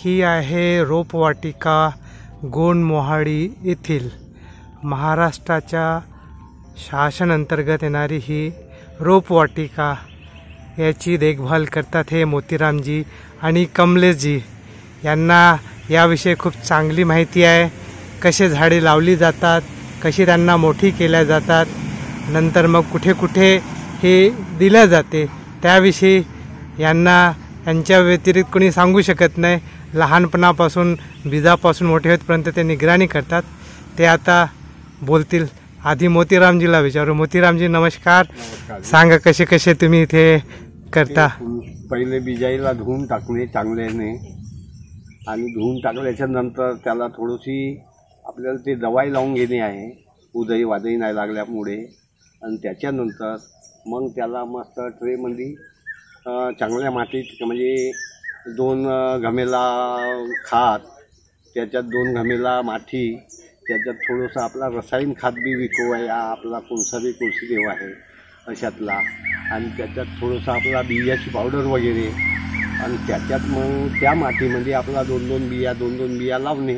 ही आहे रोपवाटिका गोंड मोहाडी येथील महाराष्ट्राच्या शासन अंतर्गत येणारी ही रोपवाटिका। याची देखभाल करतात हे मोतीरामजी आणि कमलेशजी। यांना याविषयी खूप चांगली माहिती आहे, कसे झाडे लावली जातात, कशी त्यांना मोठी केल्या जातात, नंतर मग कुठे कुठे हे दिल्या जाते त्याविषयी यांना यांच्या व्यतिरिक्त कोणी सांगू शकत नाही। लहानपणापासून बीजापासून मोठे होईपर्यंत ते निगराणी करतात। ते आता बोलतील। आधी मोतीरामजीला विचारू। मोतीरामजी नमस्कार, सांगा कसे कसे तुम्ही इथे करता। पहिले बिजाईला धुवून टाकणे चांगल्याने आणि धुवून टाकल्याच्या नंतर त्याला थोडीशी आपल्याला ते दवाई लावून घेणे आहे, उदई वादई नाही लागल्यामुळे। आणि त्याच्यानंतर मग त्याला मस्त ट्रेमध्ये चांगल्या मातीत म्हणजे 2 घमेला खात, त्याच्यात 2 घमेला माती, त्याच्यात थोडंसं आपला रसायन खात बी विको आहे, आपला कोळसाबी कोळशीदेव आहे अशातला, आणि त्याच्यात थोडंसं आपला बियाची पावडर वगैरे, आणि त्याच्यात मग त्या मातीमध्ये आपला 2-2 बिया लावणे।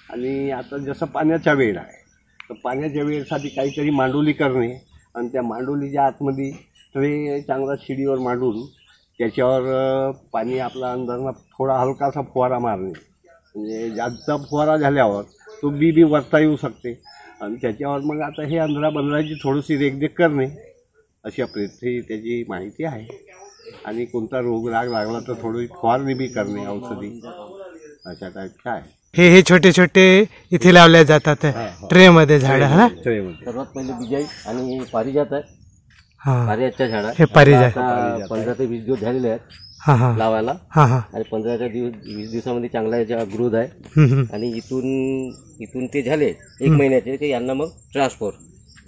आणि आता जसं पाण्याचा वेळ आहे तर पाण्याच्या वेळेसाठी काहीतरी मांडोली करणे, आणि त्या मांडोलीच्या आतमध्ये ट्रे चांगला शिडीवर मांडून त्याच्यावर पाणी आपला अंदरनं थोडा हलकासा फुवारा मारणे, म्हणजे जास्त फुवारा झाल्यावर तो बी वरता येऊ शकते। आणि त्याच्यावर मग आता हे बंदराची थोडीशी देखरेख करणे, अशा प्रयत्न त्याची माहिती आहे। आणि कोणता रोग राग लागला तर थोडी फवारणी बी करणे, औषधी अशा टाईपचं आहे। हे छोटे छोटे इथे लावले जातात ट्रे मध्ये झाड। हा, सर्वात पहिले बिजाई आणि पारिजात आहे। पारिजातच्या झाडा हे पारिजात 15 ते 20 दिवस झालेले आहेत लावायला। आणि 15 ते 20 दिवसामध्ये चांगला याचा ग्रोथ आहे। आणि इथून ते झाले 1 महिन्याचे ते यांना मग ट्रान्सफर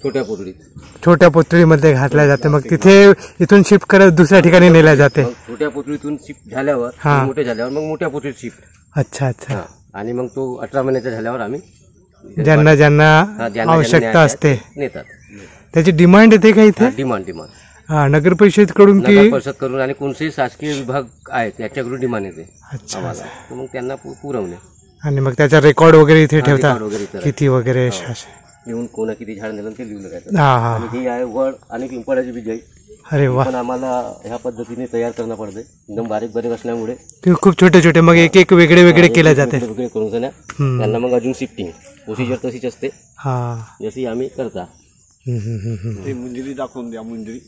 छोट्या पोतळीमध्ये घातल्या जाते। मग तिथे इथून शिफ्ट करत दुसऱ्या ठिकाणी नेल्या जाते। छोट्या पोतळीतून शिफ्ट झाल्यावर मोठे झाल्यावर मग मोठ्या पोतळीत शिफ्ट। अच्छा अच्छा। आणि मग तो 18 महिन्याचा झाल्यावर आम्ही ज्यांना आवश्यकता असते नेतात। त्याची डिमांड येते का इथे? डिमांड नगर परिषद कडून की करून आणि कोणतेही शासकीय विभाग आहेत त्याच्याकडून डिमांड येते आम्हाला, मग त्यांना पुरवणे। आणि मग त्याचा रेकॉर्ड वगैरे इथे ठेवतात किती वगैरे लिहून कोणा किती झाड नेलं ते लिहून टाकायचं। आणि ही आहे वड आणि पिंपळाची बिजाई। अरे वा, पण आम्हाला ह्या पद्धतीने तयार करणं पडते, एकदम बारीक असल्यामुळे ते खूप छोटे मग एक वेगळे केले जाते। वेगळे करून त्यांना मग अजून शिफ्टिंग प्रोसिजर तशीच असते जशी आम्ही करता। मुंजरी दाखवून द्या। मुंजरी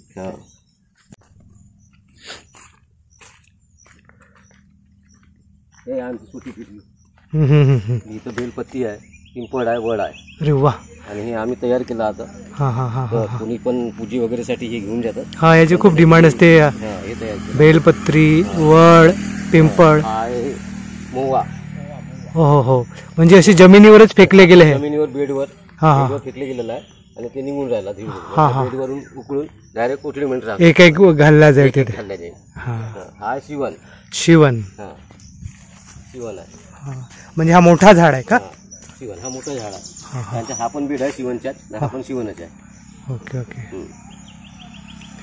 हे आमची छोटी पिशवी। इथं बेलपत्ती आहे, पिंपळ आहे, वड आहे। अरे वा। आणि हे आम्ही तयार केलं आता। कोणी पण पूजी वगैरे साठी हे घेऊन जातात। याची खूप डिमांड असते। हे तयार बेलपत्री, वड, पिंपळ, मोवा। हो, म्हणजे असे जमिनीवरच फेकले गेले, जमिनीवर बेडवर फेकले गेलेलं आहे। आणि ते निघून राहिला बेडवरून उकळून डायरेक्ट कोठडीमध्ये राहतो। एक घालला जाईल तिथे। हा शिवन आहे। म्हणजे हा मोठा झाड आहे का? शिवन हा मोठा झाड आहे। त्यांचा हा पण बीड आहे शिवनच्या, हा पण शिवनच आहे। ओके।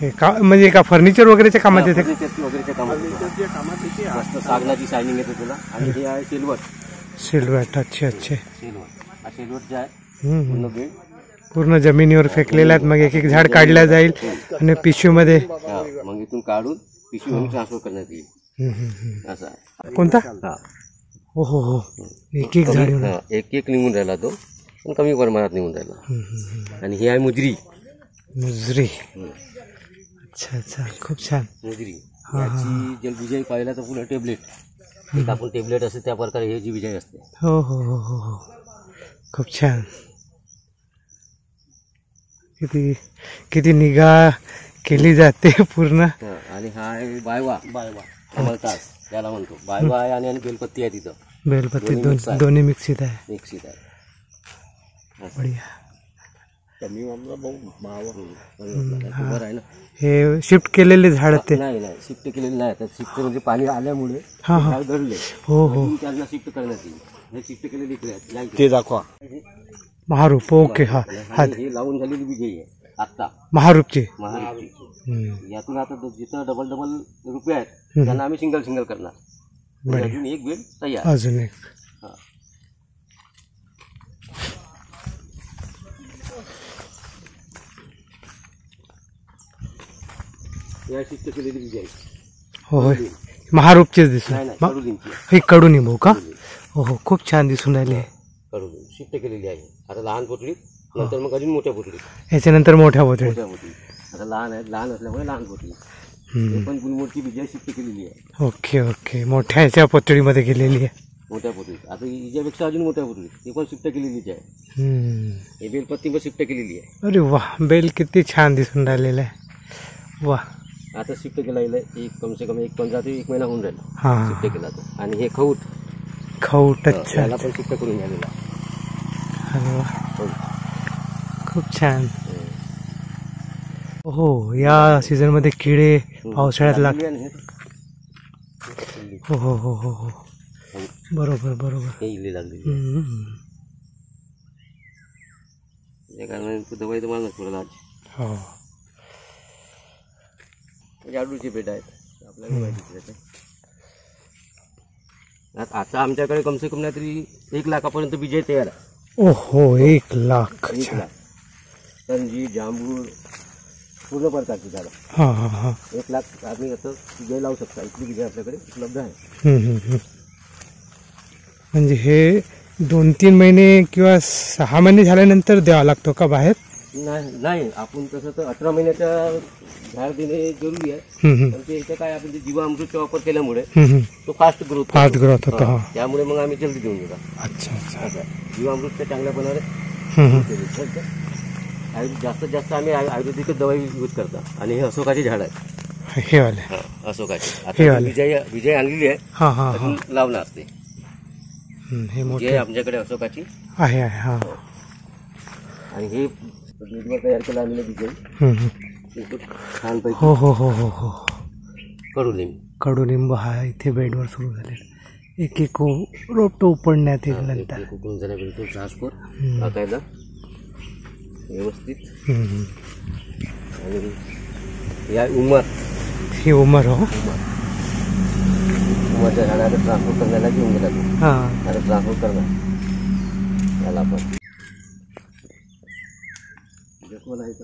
हे म्हणजे का फर्निचर वगैरेच्या कामात येते? वगैरेच्या कामात येते। मस्त सागनाची शायनिंग येते तुला। आणि हे आहे सिल्वर। अच्छे। हा सिल्वर जे आहे पूर्ण जमिनीवर फेकलेल्या आहेत। मग एक झाड काढल्या जाईल आणि पिशवीमध्ये मग इथून काढून पिशवीमध्ये ट्रान्सफर करण्यात येईल असं आहे। कोणता? हो, एक झाड एक निघून राहिला तो, पण कमी प्रमाणात निघून राहिला। आणि ही आहे मुजरी। अच्छा, खूप छान मुजरी। याची जल बिजाई पाहिला तर पुन्हा टेबलेट आपण टेबलेट असते त्या प्रकारे हे जी बिजाई असते। हो, खूप छान। किती निगा केली जाते पूर्ण। आणि हा आहे बायवा कमलतास त्याला म्हणतो। बायवा आहे आणि बेलपत्ती आहे तिथं। बेलपत्ती दोन्ही मिक्सित आहे। बढिया। हे शिफ्ट केलेले झाड ते नाही शिफ्ट केलेले नाही। शिफ्ट म्हणजे पाणी आल्यामुळे झाड घडले। हो, त्यांना शिफ्ट करण्यात येईल। हे शिफ्ट केलेले इकडे आहेत, ते दाखवा। महारूप। ओके। हे लावून झालेली बिजाई आहे आता महारूपची। यातून आता जिथं डबल रुपये आहेत त्यांना आम्ही सिंगल करणार। बढिया. अजून एक बेड तयार. अजून एक. हा. या शिफ्ट केलेली बीज आहे. होय, महारूपचेच दिसून. नाही नाही, कडुलिंबची आहे. हे कडुनिंबू का? हो हो, खूप छान दिसून राहिले. कडुलिंब शिफ्ट केलेली आहे. आता लहान पोटली, नंतर मग अजून मोठ्या पोटली. याच्यानंतर मोठ्या पोतळी. मोठ्या पोटली आता लहान आहेत, लहान असल्यामुळे लहान पोटली. हे पण गुलमोहरची बीज शिफ्ट केलेली आहे. ओके ओके, मोठ्या ह्याच्या पोतळीमध्ये गेलेली आहे. मोठ्या पोटलीत. आता हिच्यापेक्षा अजून मोठ्या पोटलीत ते पण शिफ्ट केलेलीच आहे. हे बेलपत्ती पण शिफ्ट केलेली आहे. अरे वा, बेल किती छान दिसून राहिलेला आहे. वा. आता शिफ्ट केला एक कम से कम 15 ते 1 महिना होऊन राहिला हा, शिफ्ट केला तो. आणि हे खऊट खवट. याला पण शिफ्ट करून घ्यालेला. अरे वा, खूप छान. हो, या सीझन मध्ये किडे पावसाळ्यात लागतात. हो हो हो हो हो, बरोबर बरोबर. हे इल्ली लागली त्या कारणाने दवाई तर मारणार थोडं आज. हो, जाडूचे बेट आहेत आपल्याला माहिती. आता आमच्याकडे कमसे कम नाही तरी 1 लाखापर्यंत बीज तयार आहे. ओहो, 1 लाख. 1 लाख. संजी, जांभूळ, पूर्ण प्रकारची झाडं. हा हा हा. 1 लाख आम्ही असं बीज लावू शकता. इतकी बीज आपल्याकडे उपलब्ध आहे. म्हणजे हे 2-3 महिने किंवा 6 महिने झाल्यानंतर द्यावा लागतो का बाहेर? नाही, आपण तसं तर 18 महिन्याच्या झाड देणे जरुरी आहे. पण ते याचं काय, आपण ते जीवामृतचा वापर केल्यामुळे तो फास्ट ग्रोथ होतो. हा, त्यामुळे मग आम्ही जल्दी देऊन देतो. अच्छा अच्छा. जीवामृतच्या चांगल्या प्रकारे जास्तीत जास्त आम्ही आयुर्वेदिक दवाई यूज करतात. आणि हे अशोकाची झाड आहे. हे वाले अशोकाची आता विजय आणलेली आहे. हा हा हा, लावणार ते. हे मोठे जे आमच्याकडे अशोकाची आहे आहे. हा, आणि हे बीजवर तयार केलं आम्ही विजय. छानपैकी. हो हो हो हो हो. कडुलिंब हा इथे बेडवर सुरू झालेला. एक रोपटं उपडण्यात येईल नंतर. कुकून झाल्यानंतर ट्रान्सफर टाकायला व्यवस्थित. आणि या ही उमर. हो, उमरच्या झाडाला ट्रान्सफर करण्याला घेऊन गेला तो. हा, आणि ट्रान्सफर करणार याला पण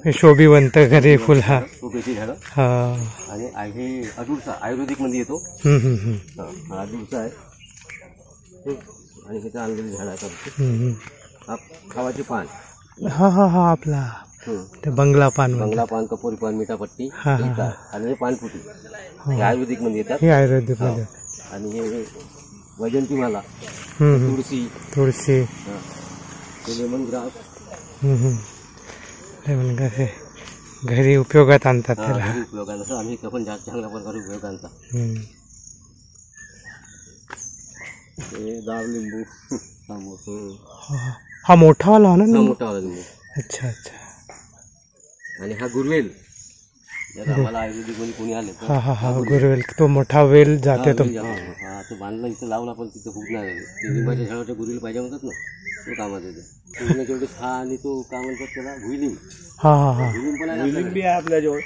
हे शोभिवंत घरे फुल. हा, शोभेची झाडं. हा, आणि हे अडुळसा आयुर्वेदिक मध्ये येतो. हा अडुळसा आहे. आणि हे आणलेली झाड आहे. हा खावाची पान. हा हा हा, आपला ते बंगला पान. कपोरी पान, मिठापट्टी. हा हा. आणि हे पानफुटी हे आयुर्वेदिक मध्ये येतात. हे आयुर्वेदिक मध्ये. आणि हे वैजंतीमाला, तुळशी, लेमन ग्रास. लेमन ग्रास हे घरी उपयोगात आणतात त्याला. उपयोगात असं आम्ही पण जास्त चांगल्या प्रकारे उपयोग आणतात. हे दावलिंबू. हा मोठावाला ना? मोठावाला लिंबू. अच्छा अच्छा. आणि हा गुरवेल. आम्हाला आयुर्वेदिक मध्ये कोणी आले. हा हा हा, गुरवेल. तो मोठा वेल जाते तो. हा, तो बांधला इथं लावला पण तिथं खूप नाही. ते लिंबाच्या झाडाच्या गुरवेल पाहिजे म्हणतात ना, तो कामात येते. जेवढे खा. आणि तो काय म्हणतात त्याला, भुईलिंब. हा हा हा, भुईलिंब पण आहे आपल्याजवळ.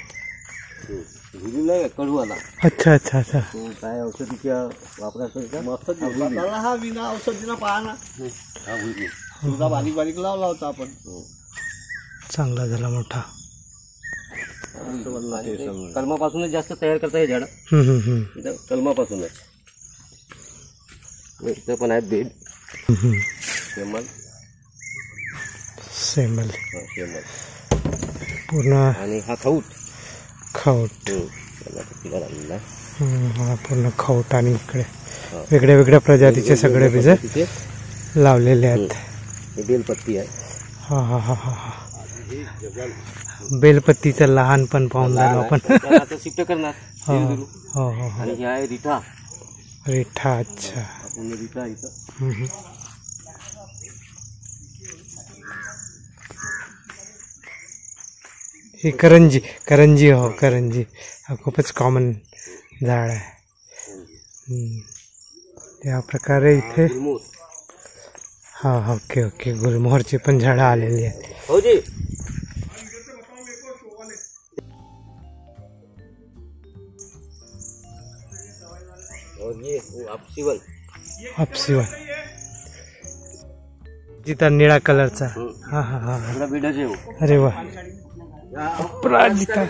भुईलिंब नाही कडू आला. अच्छा अच्छा अच्छा. तो काय औषधीच्या वापराचा मस्त. हा विना औषधीला पहा ना. हा भुईलिंब तुझा बारीक बारीक लावला होता आपण. चांगला झाला मोठा. कलमापासूनच जास्त तयार करता हे झाड. कलमापासूनच. इथं पण आहेत बेड. सेमल पूर्ण. आणि हा खऊट. हा पूर्ण खऊट. आणि इकडे वेगळ्या वेगळ्या प्रजातीचे सगळे बीज लावलेले आहेत. बेलपत्ती आहे. हा हा हा हा हा. बेलपत्तीचं लहान पण पाहून झालं आपण. शिफ्ट करणार. आणि हे आहे रिठा. अच्छा. रिठा इथं. ही करंजी. हो, करंजी हा खूपच कॉमन झाड आहे. या प्रकारे इथे. हा, ओके ओके. गुलमोहरची पण झाडं आलेली आहेत. हो जी. और ये ये आपसीवन जिता निळा कलरचा. हा हा हा. थोड़ा बीडच आहे वो. अरे वा. अपराजिता.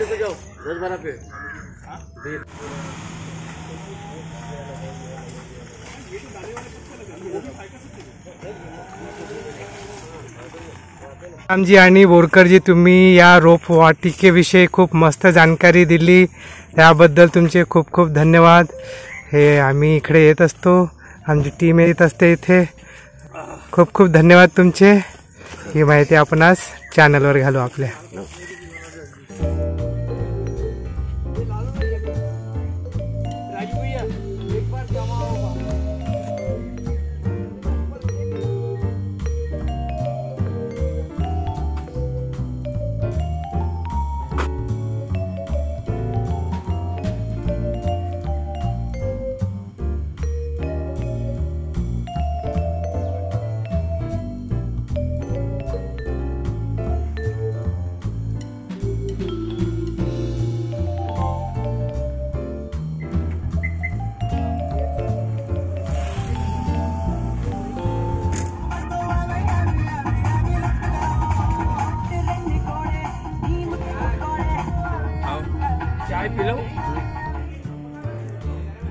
रामजी आणि बोरकरजी, तुम्ही या रोपवाटिकेविषयी खूप मस्त जानकारी दिली, त्याबद्दल तुमचे खूप खूप धन्यवाद. हे आम्ही इकडे येत असतो, आमची टीम येत असते इथे. खूप खूप धन्यवाद तुमचे. ही माहिती आपण आज चॅनलवर घालू आपल्या. चाय पी लो.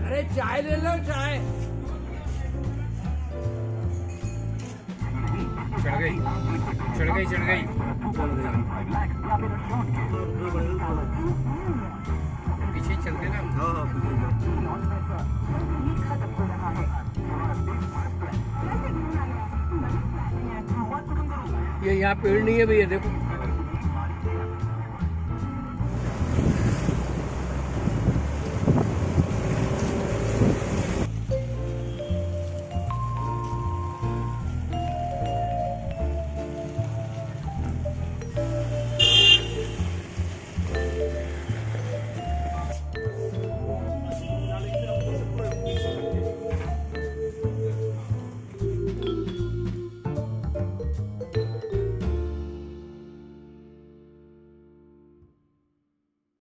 अरे चाय ले लो. चाय चढ़ गई. पीछे चलते ना. ये यहाँ पेड़ नहीं है भैया, देखो.